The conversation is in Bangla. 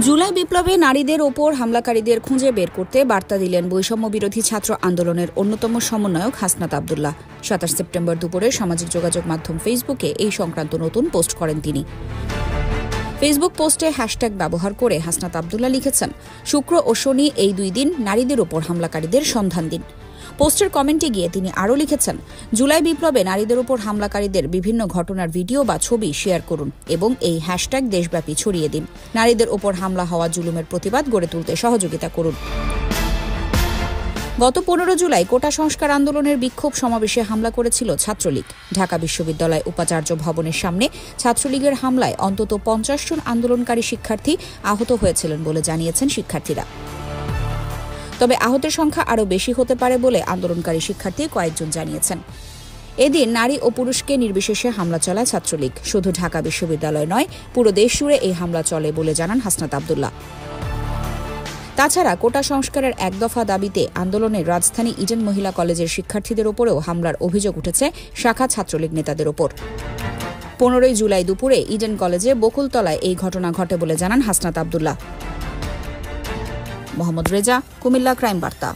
জুলাই বিপ্লবে নারীদের ওপর হামলাকারীদের খুঁজে বের করতে বার্তা দিলেন বৈষম্য বিরোধী ছাত্র আন্দোলনের অন্যতম সমন্বয়ক হাসনাত আব্দুল্লাহ। ২৭ সেপ্টেম্বর দুপুরে সামাজিক যোগাযোগ মাধ্যম ফেসবুকে এই সংক্রান্ত নতুন পোস্ট করেন তিনি। ফেসবুক পোস্টে হ্যাশট্যাগ ব্যবহার করে হাসনাত আব্দুল্লাহ লিখেছেন, শুক্র ও শনি এই 2 দিন নারীদের ওপর হামলাকারীদের সন্ধান দিন। পোস্টের কমেন্টে গিয়ে তিনি আরও লিখেছেন, জুলাই বিপ্লবে নারীদের ওপর হামলাকারীদের বিভিন্ন ঘটনার ভিডিও বা ছবি শেয়ার করুন এবং এই হ্যাশট্যাগ দেশব্যাপী ছড়িয়ে দিন। নারীদের ওপর হামলা হওয়া জুলুমের প্রতিবাদ গড়ে তুলতে সহযোগিতা করুন। গত 15 জুলাই কোটা সংস্কার আন্দোলনের বিক্ষোভ সমাবেশে হামলা করেছিল ছাত্রলীগ। ঢাকা বিশ্ববিদ্যালয় উপাচার্য ভবনের সামনে ছাত্রলীগের হামলায় অন্তত 50 জন আন্দোলনকারী শিক্ষার্থী আহত হয়েছিলেন বলে জানিয়েছেন শিক্ষার্থীরা। তবে আহতের সংখ্যা আরও বেশি হতে পারে বলে আন্দোলনকারী শিক্ষার্থী কয়েকজন জানিয়েছেন। এদিন নারী ও পুরুষকে নির্বিশেষে হামলা চালায় ছাত্রলীগ। শুধু ঢাকা বিশ্ববিদ্যালয় নয়, পুরো দেশ জুড়ে এই হামলা চলে বলে জানান হাসনাত আব্দুল্লাহ। তাছাড়া কোটা সংস্কারের এক দফা দাবিতে আন্দোলনের রাজধানী ইডেন মহিলা কলেজের শিক্ষার্থীদের ওপরেও হামলার অভিযোগ উঠেছে শাখা ছাত্রলীগ নেতাদের ওপর। 15 জুলাই দুপুরে ইডেন কলেজে বকুলতলায় এই ঘটনা ঘটে বলে জানান হাসনাত আব্দুল্লাহ। মোহাম্মদ রেজা, কুমিল্লা ক্রাইম বার্তা।